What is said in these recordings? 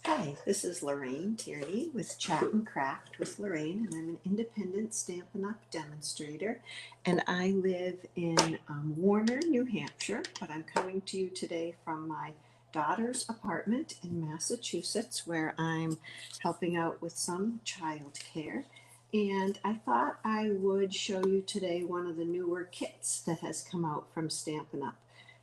Hi, this is Lorraine Tierney with Chat and Craft with Lorraine, and I'm an independent Stampin' Up! Demonstrator, and I live in Warner, New Hampshire, but I'm coming to you today from my daughter's apartment in Massachusetts, where I'm helping out with some childcare. And I thought I would show you today one of the newer kits that has come out from Stampin' Up!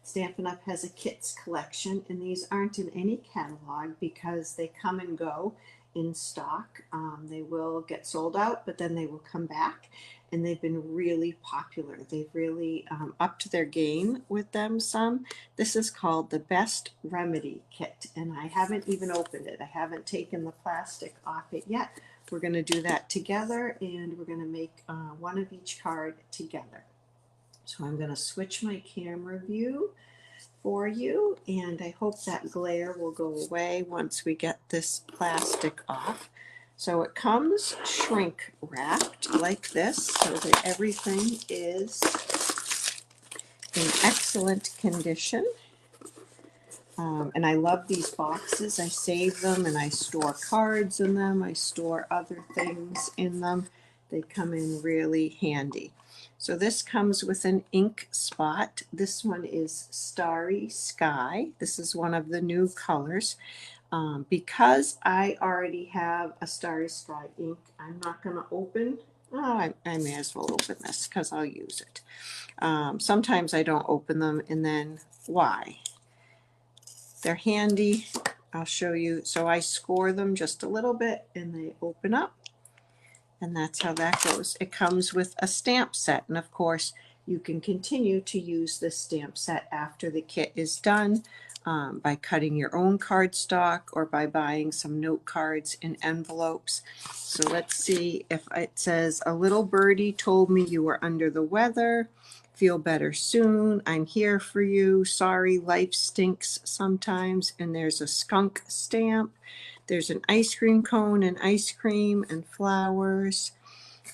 Stampin' Up! Has a kits collection, and these aren't in any catalog because they come and go in stock. They will get sold out, but then they will come back, and they've been really popular. They've really upped their game with them some. This is called the Best Remedy Kit, and I haven't even opened it. I haven't taken the plastic off it yet. We're going to do that together, and we're going to make one of each card together. So I'm going to switch my camera view for you, and I hope that glare will go away once we get this plastic off. So it comes shrink wrapped like this so that everything is in excellent condition. And I love these boxes. I save them and I store cards in them. I store other things in them. They come in really handy. So this comes with an ink spot. This one is Starry Sky. This is one of the new colors. Because I already have a Starry Sky ink, I'm not going to open. Oh, I may as well open this because I'll use it. Sometimes I don't open them, and then why? They're handy. I'll show you. So I score them just a little bit and they open up, and that's how that goes. It comes with a stamp set, and of course you can continue to use this stamp set after the kit is done by cutting your own cardstock or by buying some note cards in envelopes. So let's see if it says, "A little birdie told me you were under the weather. Feel better soon. I'm here for you. Sorry, life stinks sometimes." And there's a skunk stamp. There's an ice cream cone and ice cream and flowers.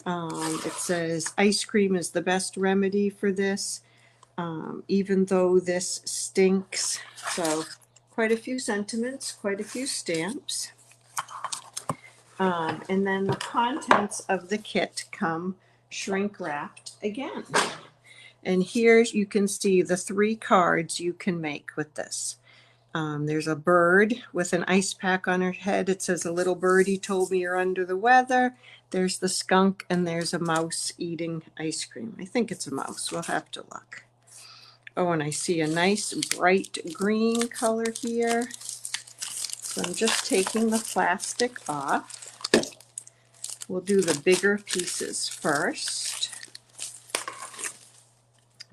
It says, "Ice cream is the best remedy for this, even though this stinks." So quite a few sentiments, quite a few stamps. And then the contents of the kit come shrink wrapped again. And here you can see the 3 cards you can make with this. There's a bird with an ice pack on her head. It says, "A little birdie told me you're under the weather." There's the skunk, and there's a mouse eating ice cream. I think it's a mouse. We'll have to look. Oh, and I see a nice bright green color here. So I'm just taking the plastic off. We'll do the bigger pieces first.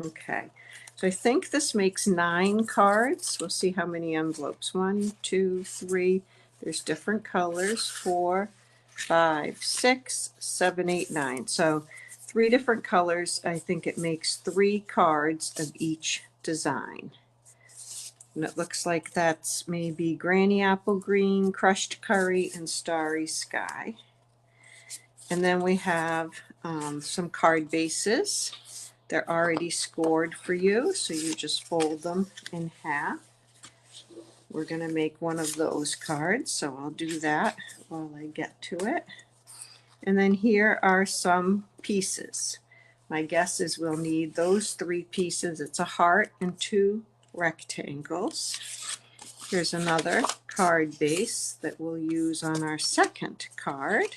Okay, so I think this makes 9 cards. We'll see how many envelopes. 1, 2, 3. There's different colors. 4, 5, 6, 7, 8, 9. So 3 different colors. I think it makes 3 cards of each design. And it looks like that's maybe Granny Apple Green, Crushed Curry, and Starry Sky. And then we have some card bases. They're already scored for you, so you just fold them in half. We're going to make one of those cards, so I'll do that while I get to it. And then here are some pieces. My guess is we'll need those 3 pieces. It's a heart and 2 rectangles. Here's another card base that we'll use on our second card.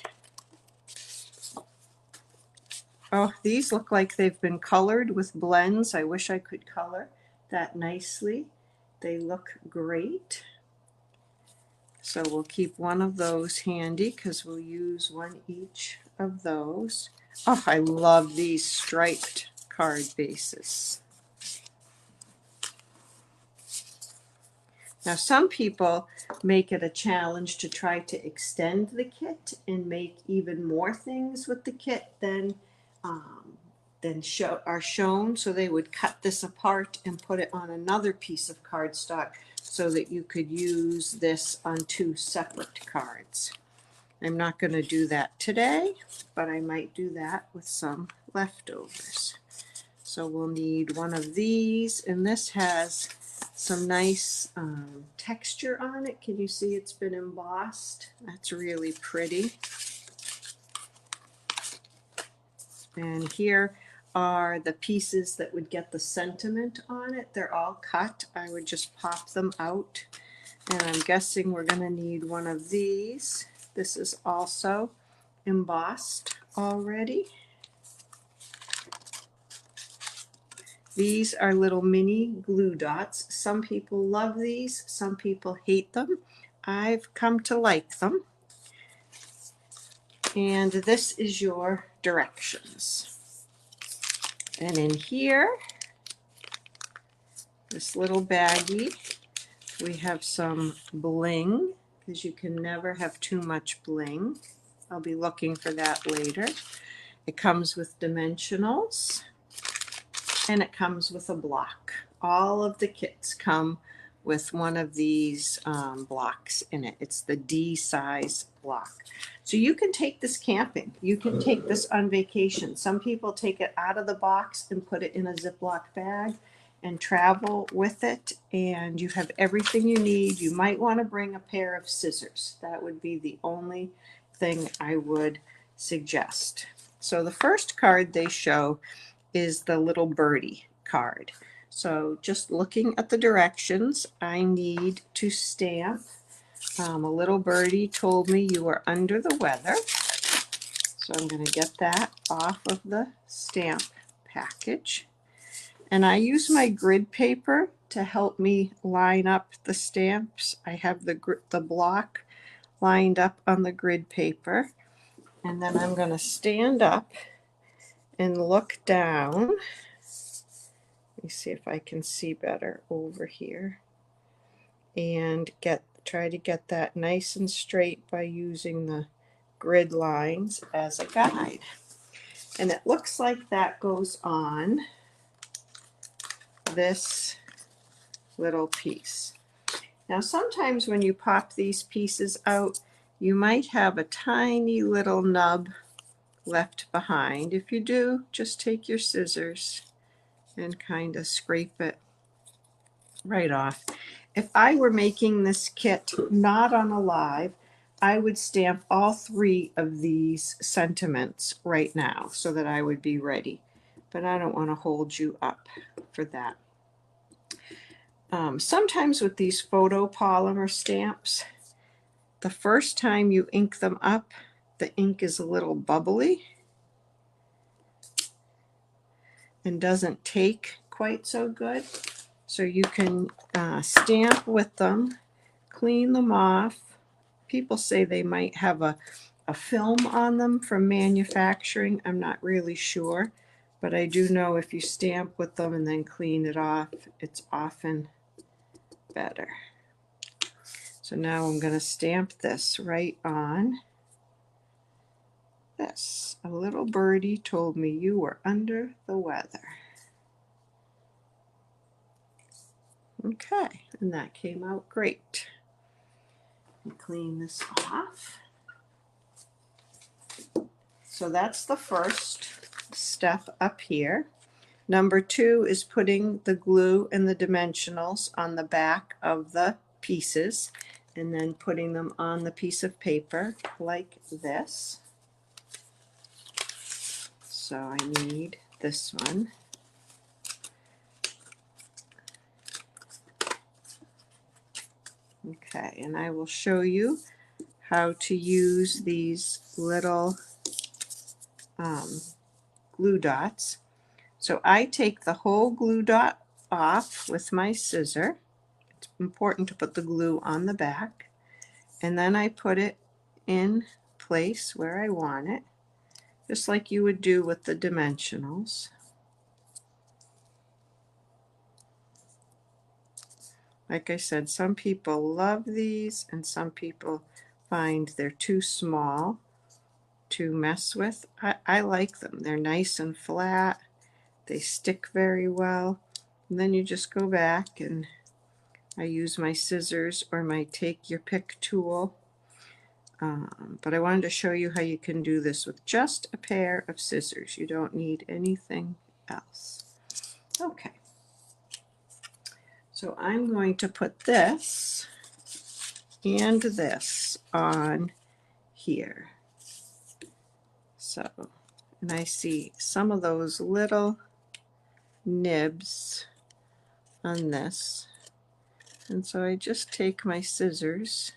Oh, these look like they've been colored with blends. I wish I could color that nicely. They look great. So we'll keep one of those handy because we'll use one each of those. Oh, I love these striped card bases. Now, some people make it a challenge to try to extend the kit and make even more things with the kit than are shown. So they would cut this apart and put it on another piece of cardstock so that you could use this on 2 separate cards. I'm not going to do that today, but I might do that with some leftovers. So we'll need one of these, and this has some nice texture on it. Can you see it's been embossed? That's really pretty. And here are the pieces that would get the sentiment on it. They're all cut. I would just pop them out. And I'm guessing we're going to need one of these. This is also embossed already. These are little mini glue dots. Some people love these, some people hate them. I've come to like them. And this is your directions. And in here, this little baggie, we have some bling, because you can never have too much bling. I'll be looking for that later. It comes with dimensionals, and it comes with a block. All of the kits come with one of these blocks in it. It's the D size block. So you can take this camping. You can take this on vacation. Some people take it out of the box and put it in a Ziploc bag and travel with it, and you have everything you need. You might want to bring a pair of scissors. That would be the only thing I would suggest. So the first card they show is the little birdie card. So just looking at the directions, I need to stamp. A little birdie told me you were under the weather. So I'm going to get that off of the stamp package. And I use my grid paper to help me line up the stamps. I have the block lined up on the grid paper. And then I'm going to stand up and look down. Let me see if I can see better over here. And try to get that nice and straight by using the grid lines as a guide. And it looks like that goes on this little piece. Now sometimes when you pop these pieces out, you might have a tiny little nub left behind. If you do, just take your scissors and kind of scrape it right off. If I were making this kit not on a live, I would stamp all 3 of these sentiments right now so that I would be ready. But I don't want to hold you up for that. Sometimes with these photopolymer stamps, the first time you ink them up, the ink is a little bubbly and doesn't take quite so good. So you can stamp with them, clean them off. People say they might have a film on them from manufacturing. I'm not really sure, but I do know if you stamp with them and then clean it off, it's often better. So now I'm going to stamp this right on this. A little birdie told me you were under the weather. Okay, and that came out great. Clean this off. So that's the first step up here. Number 2 is putting the glue and the dimensionals on the back of the pieces and then putting them on the piece of paper like this. So I need this one. Okay, and I will show you how to use these little glue dots. So I take the whole glue dot off with my scissor. It's important to put the glue on the back. And then I put it in place where I want it, just like you would do with the dimensionals. Like I said, some people love these and some people find they're too small to mess with. I like them. They're nice and flat. They stick very well. And then you just go back and I use my scissors or my take your pick tool. But I wanted to show you how you can do this with just a pair of scissors. You don't need anything else. Okay. So I'm going to put this and this on here. So, and I see some of those little nibs on this. And so I just take my scissors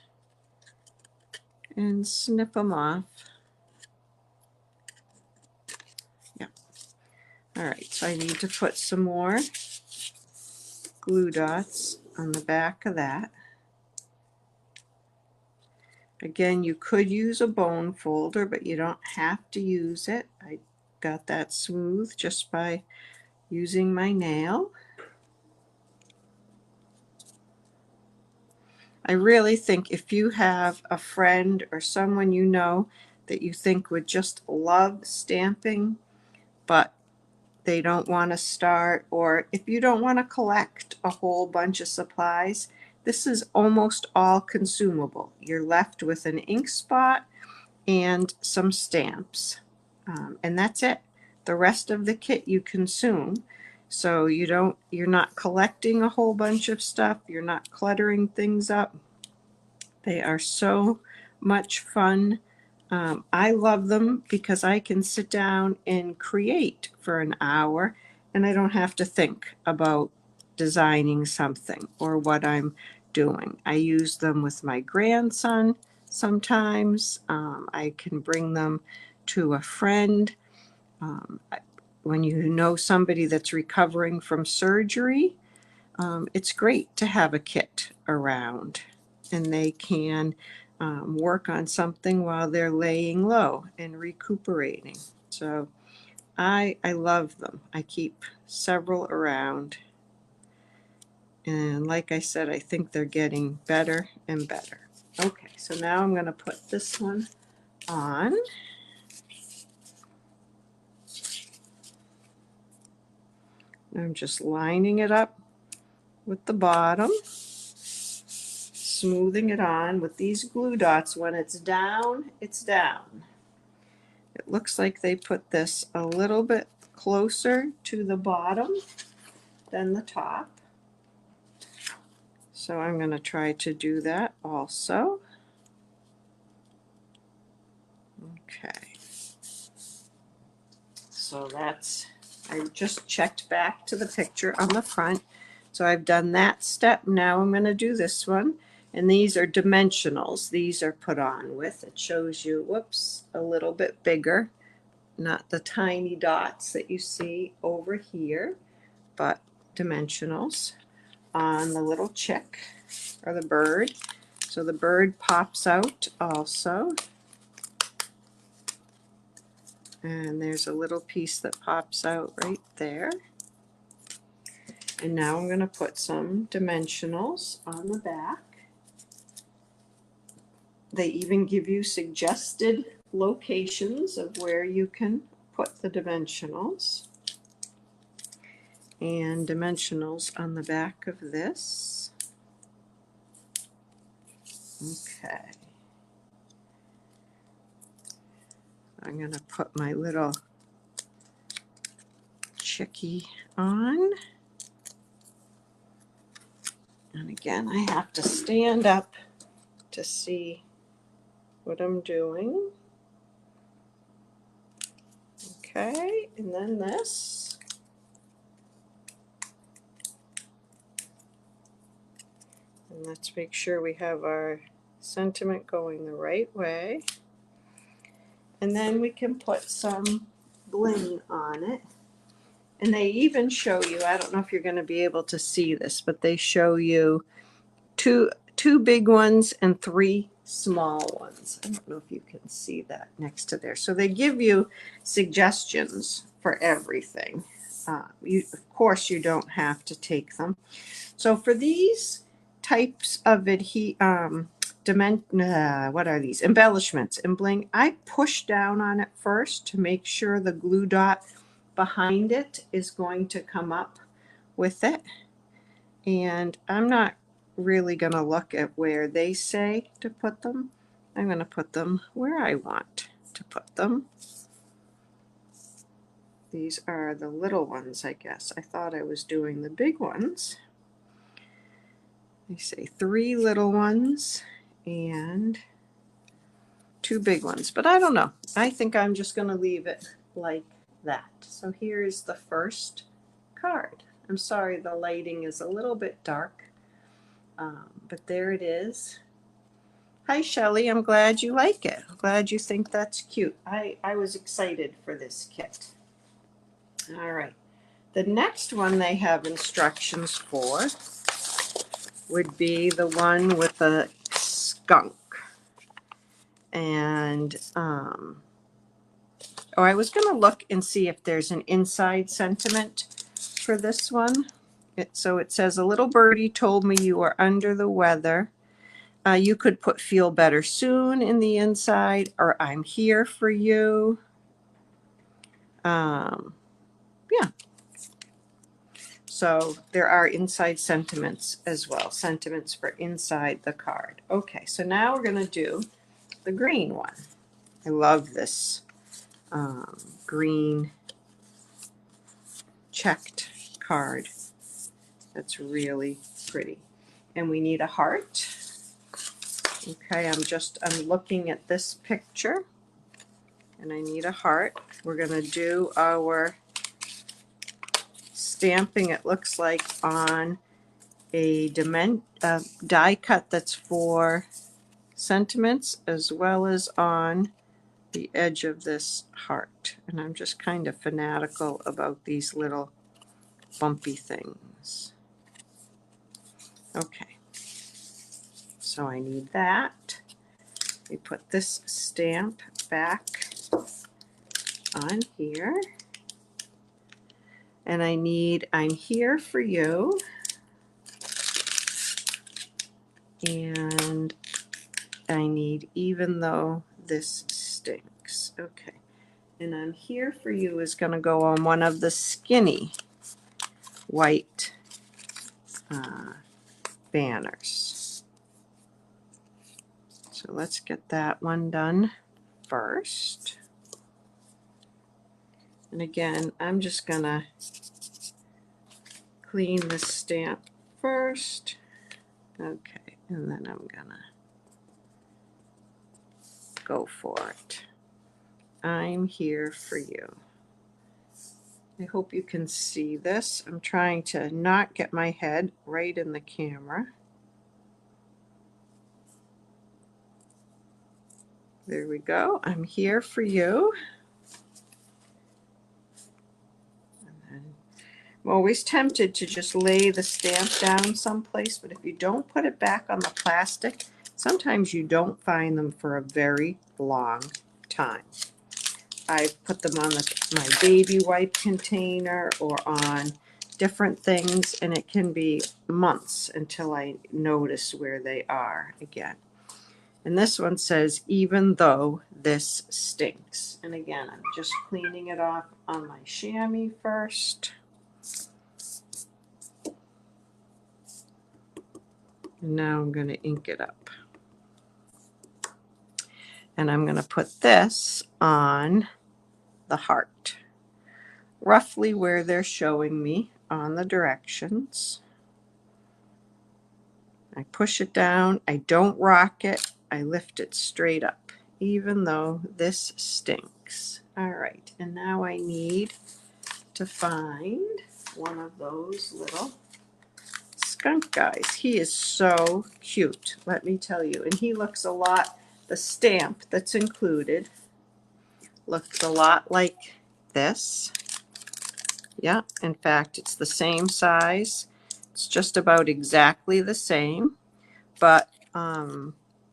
and snip them off. Yeah. All right, so I need to put some more glue dots on the back of that. Again, you could use a bone folder, but you don't have to use it. I got that smooth just by using my nail. I really think if you have a friend or someone you know that you think would just love stamping, but they don't want to start, or if you don't want to collect a whole bunch of supplies, this is almost all consumable. You're left with an ink spot and some stamps, and that's it. The rest of the kit you consume, so you're not collecting a whole bunch of stuff, you're not cluttering things up. They are so much fun. I love them because I can sit down and create for an hour and I don't have to think about designing something or what I'm doing. I use them with my grandson sometimes. I can bring them to a friend. When you know somebody that's recovering from surgery, it's great to have a kit around, and they can work on something while they're laying low and recuperating. So I love them. I keep several around, and like I said, I think they're getting better and better. Okay, so now I'm going to put this one on. I'm just lining it up with the bottom, smoothing it on with these glue dots. When it's down, it's down. It looks like they put this a little bit closer to the bottom than the top. So I'm going to try to do that also. Okay. So that's, I just checked back to the picture on the front. So I've done that step. Now I'm going to do this one. And these are dimensionals. These are put on with. It shows you, whoops, a little bit bigger. Not the tiny dots that you see over here, but dimensionals on the little chick or the bird. So the bird pops out also. And there's a little piece that pops out right there. And now I'm going to put some dimensionals on the back. They even give you suggested locations of where you can put the dimensionals. And dimensionals on the back of this. Okay. I'm going to put my little chickie on. And again, I have to stand up to see what I'm doing. Okay, and then this. And let's make sure we have our sentiment going the right way. And then we can put some bling on it. And they even show you, I don't know if you're going to be able to see this, but they show you two big ones and 3 small ones. I don't know if you can see that next to there. So they give you suggestions for everything. Of course, you don't have to take them. So for these types of what are these? Embellishments and bling, I push down on it first to make sure the glue dot behind it is going to come up with it. And I'm not really going to look at where they say to put them. I'm going to put them where I want to put them. These are the little ones, I guess. I thought I was doing the big ones. I say 3 little ones and 2 big ones, but I don't know. I think I'm just going to leave it like that. So here is the first card. I'm sorry the lighting is a little bit dark, but there it is. Hi Shelley, I'm glad you like it. I'm glad you think that's cute. I was excited for this kit. All right. The next one they have instructions for would be the one with the skunk. And, oh, I was going to look and see if there's an inside sentiment for this one. So it says, a little birdie told me you are under the weather. You could put feel better soon in the inside, or I'm here for you. Yeah. So there are inside sentiments as well, sentiments for inside the card. Okay, so now we're going to do the green one. I love this green checked card. That's really pretty. And we need a heart. Okay, I'm looking at this picture and I need a heart. We're going to do our stamping, it looks like, on a die cut that's for sentiments, as well as on the edge of this heart. And I'm just kind of fanatical about these little bumpy things. Okay, so I need that. We put this stamp back on here. And I need I'm here for you. And I need even though this stinks. Okay. And I'm here for you is going to go on one of the skinny white banners. So let's get that one done first. And again, I'm just going to clean the stamp first. Okay, and then I'm going to go for it. I'm here for you. I hope you can see this. I'm trying to not get my head right in the camera. There we go. I'm here for you. And then I'm always tempted to just lay the stamp down someplace, but if you don't put it back on the plastic, sometimes you don't find them for a very long time. I've put them on my baby wipe container or on different things, and it can be months until I notice where they are again. And this one says, even though this stinks. And again, I'm just cleaning it off on my chamois first. And now I'm going to ink it up. And I'm going to put this on the heart, roughly where they're showing me on the directions. I push it down. I don't rock it. I lift it straight up, even though this stinks. All right, and now I need to find one of those little skunk guys. He is so cute, let me tell you. And he looks a lot, the stamp that's included looks a lot like this. Yeah, in fact, it's the same size. It's just about exactly the same, but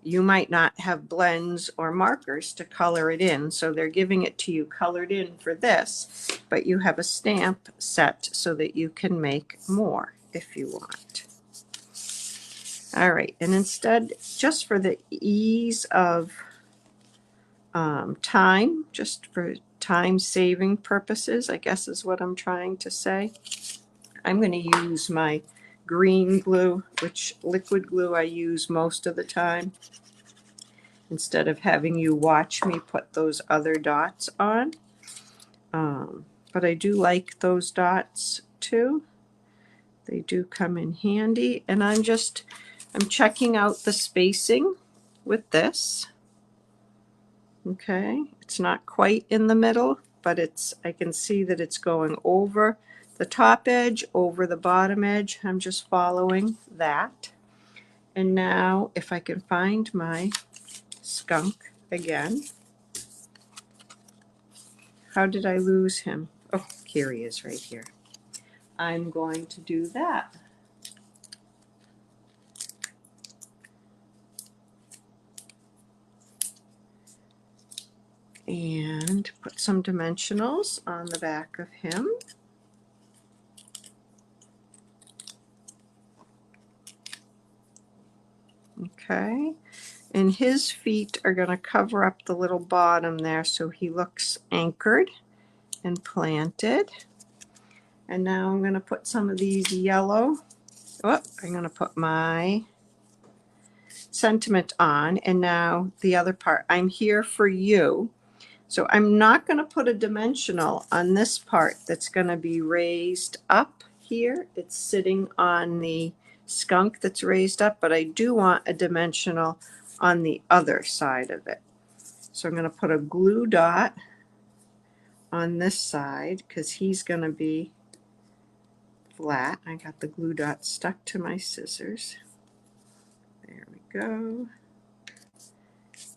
you might not have blends or markers to color it in, so they're giving it to you colored in for this, but you have a stamp set so that you can make more if you want. All right, and instead, just for the ease of time, just for time saving purposes, I guess is what I'm trying to say, I'm going to use my green glue, which liquid glue I use most of the time, instead of having you watch me put those other dots on. But I do like those dots too. They do come in handy, and I'm checking out the spacing with this. Okay, it's not quite in the middle, but I can see that it's going over the top edge, over the bottom edge. I'm just following that. And now if I can find my skunk again. How did I lose him? Oh, here he is right here. I'm going to do that. And put some dimensionals on the back of him. Okay, and his feet are going to cover up the little bottom there so he looks anchored and planted. And now I'm going to put some of these yellow. Oh, I'm going to put my sentiment on, and now the other part. I'm here for you. So I'm not going to put a dimensional on this part that's going to be raised up here. It's sitting on the skunk that's raised up, but I do want a dimensional on the other side of it. So I'm going to put a glue dot on this side because he's going to be flat. I got the glue dot stuck to my scissors. There we go.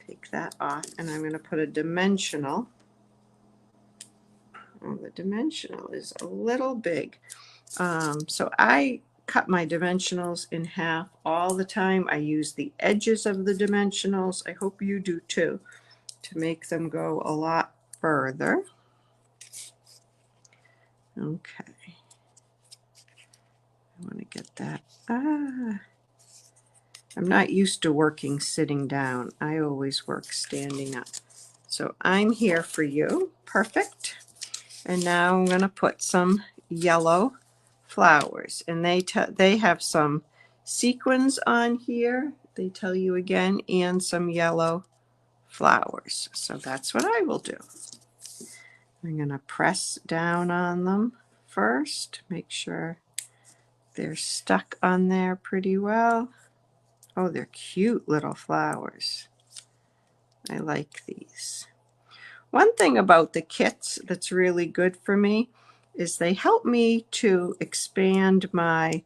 Take that off, and I'm going to put a dimensional. Oh, the dimensional is a little big. So I cut my dimensionals in half all the time. I use the edges of the dimensionals. I hope you do too, to make them go a lot further. Okay. I want to get that. I'm not used to working sitting down. I always work standing up. So I'm here for you. Perfect. And now I'm going to put some yellow flowers, and they have some sequins on here. They tell you again, and some yellow flowers. So that's what I will do. I'm going to press down on them first, make sure they're stuck on there pretty well. Oh, they're cute little flowers. I like these. One thing about the kits that's really good for me is they help me to expand my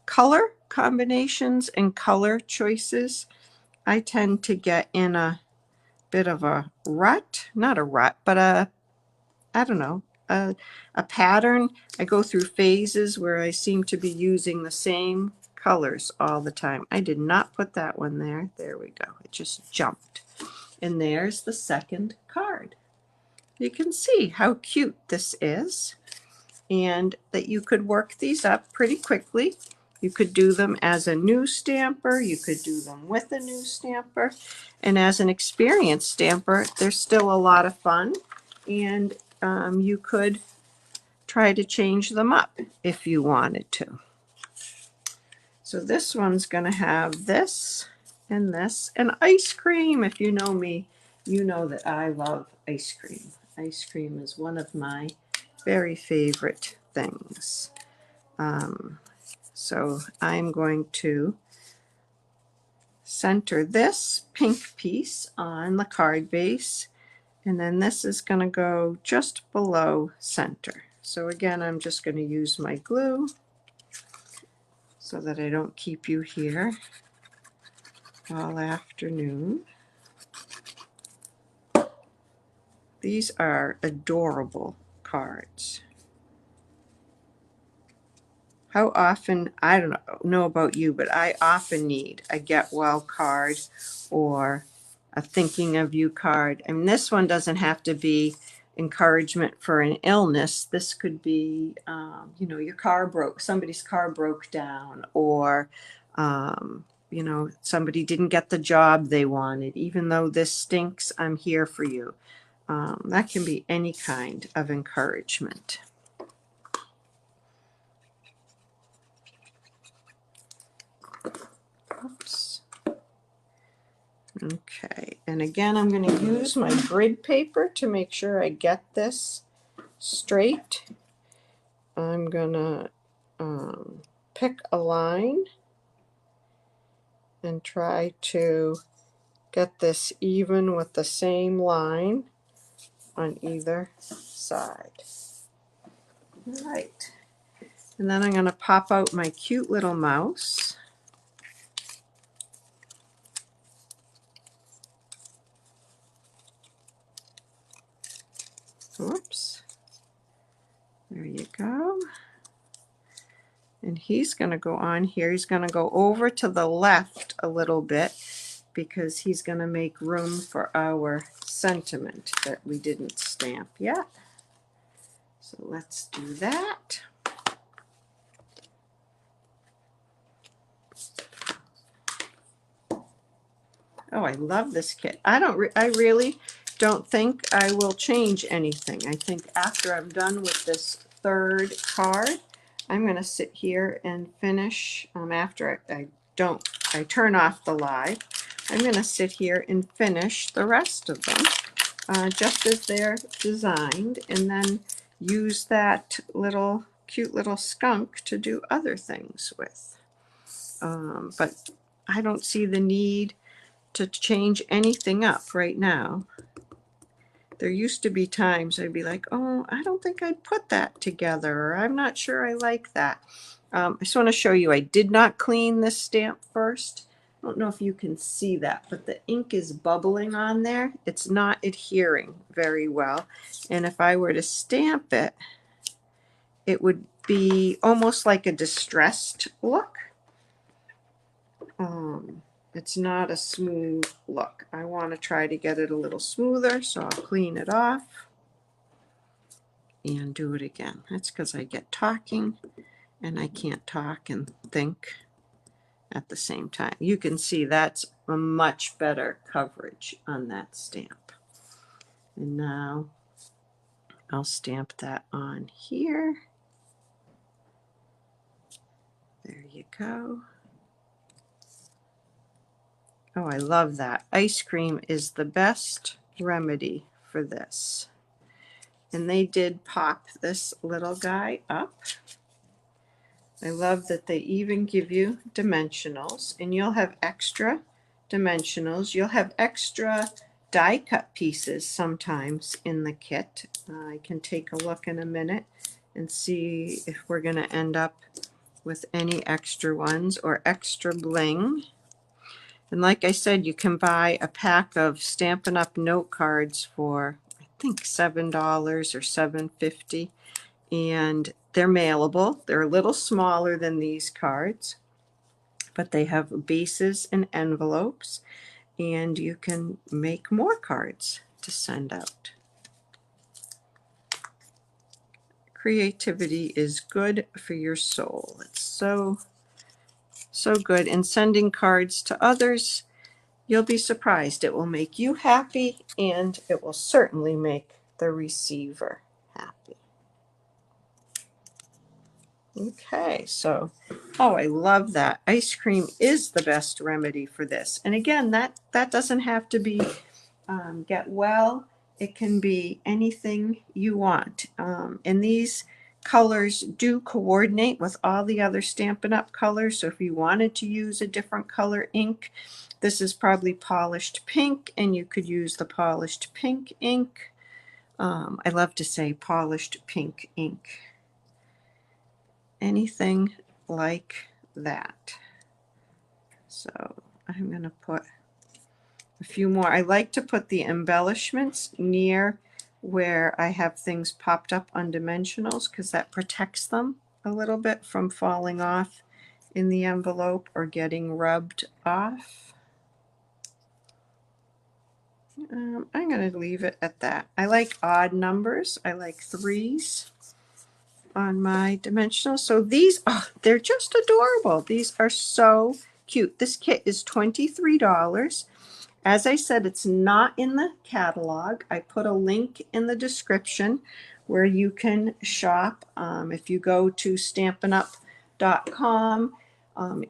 color combinations and color choices. I tend to get in a bit of a rut, not a rut, but I don't know, a pattern. I go through phases where I seem to be using the same colors all the time. I did not put that one there. There we go. It just jumped. And there's the second card. You can see how cute this is, and that you could work these up pretty quickly. You could do them as a new stamper. You could do them with a new stamper. And as an experienced stamper, they're still a lot of fun. And you could try to change them up if you wanted to. So this one's going to have this and ice cream. If you know me, you know that I love ice cream. Ice cream is one of my very favorite things. So I'm going to center this pink piece on the card base, and then this is going to go just below center. So again, I'm just going to use my glue so that I don't keep you here all afternoon. These are adorable cards. How often, I don't know about you, but I often need a get well card or a thinking of you card. I mean, this one doesn't have to be encouragement for an illness. This could be, you know, your car broke, somebody's car broke down, or, you know, somebody didn't get the job they wanted. Even though this stinks, I'm here for you. That can be any kind of encouragement. Oops. Okay, and again, I'm going to use my grid paper to make sure I get this straight. I'm going to pick a line and try to get this even with the same line on either side. All right. And then I'm going to pop out my cute little mouse. Whoops. There you go. And he's going to go on here. He's going to go over to the left a little bit because he's going to make room for our sentiment that we didn't stamp yet. So let's do that. Oh, I love this kit. I really don't think I will change anything. I think after I'm done with this third card, I'm going to sit here and finish. After I turn off the live, I'm going to sit here and finish the rest of them just as they're designed, and then use that little cute little skunk to do other things with. But I don't see the need to change anything up right now. There used to be times I'd be like, oh, I don't think I'd put that together, or I'm not sure I like that. I just want to show you, I did not clean this stamp first. I don't know if you can see that, but the ink is bubbling on there. It's not adhering very well. And if I were to stamp it, it would be almost like a distressed look. It's not a smooth look. I want to try to get it a little smoother, so I'll clean it off and do it again. That's because I get talking and I can't talk and think at the same time. You can see that's a much better coverage on that stamp. And now I'll stamp that on here. There you go. Oh, I love that. Ice cream is the best remedy for this. And they did pop this little guy up. I love that they even give you dimensionals, and you'll have extra dimensionals. You'll have extra die cut pieces sometimes in the kit. I can take a look in a minute and see if we're going to end up with any extra ones or extra bling. And like I said, you can buy a pack of Stampin' Up! Note cards for, I think, $7 or $7.50. And they're mailable. They're a little smaller than these cards, but they have bases and envelopes, and you can make more cards to send out. Creativity is good for your soul. It's so good. And sending cards to others, you'll be surprised. It will make you happy, and it will certainly make the receiver happy. Okay, so, oh, I love that. Ice cream is the best remedy for this. And again, that doesn't have to be get well. It can be anything you want. And these colors do coordinate with all the other Stampin' Up! Colors. So if you wanted to use a different color ink, this is probably polished pink, and you could use the polished pink ink. I love to say polished pink ink. Anything like that. So I'm going to put a few more. I like to put the embellishments near where I have things popped up on dimensionals because that protects them a little bit from falling off in the envelope or getting rubbed off. I'm going to leave it at that. I like odd numbers. I like 3s on my dimensional. So these, oh, they're just adorable. These are so cute. This kit is $23. As I said, it's not in the catalog. I put a link in the description where you can shop. If you go to stampinup.com,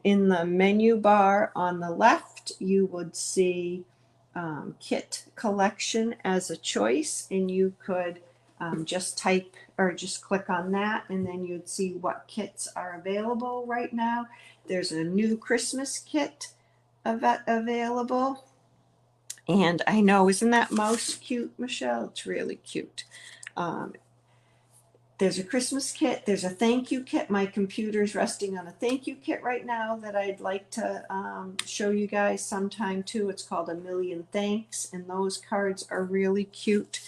in the menu bar on the left, you would see kit collection as a choice, and you could just type or just click on that, and then you'd see what kits are available right now. There's a new Christmas kit available. And I know, isn't that mouse cute, Michelle? It's really cute. Um, there's a Christmas kit. There's a thank you kit. My computer's resting on a thank you kit right now that I'd like to show you guys sometime too. It's called A Million Thanks, and those cards are really cute.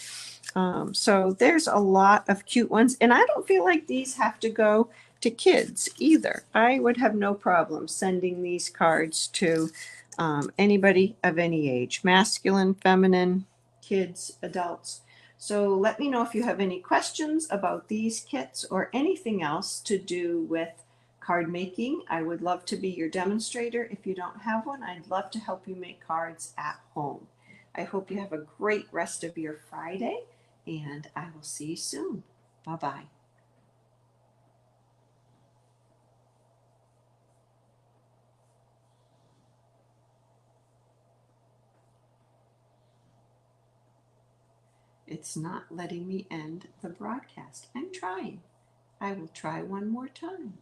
So there's a lot of cute ones, and I don't feel like these have to go to kids either. I would have no problem sending these cards to anybody of any age, masculine, feminine, kids, adults. So let me know if you have any questions about these kits or anything else to do with card making. I would love to be your demonstrator. If you don't have one, I'd love to help you make cards at home. I hope you have a great rest of your Friday, and I will see you soon. Bye-bye. It's not letting me end the broadcast. I'm trying. I will try one more time.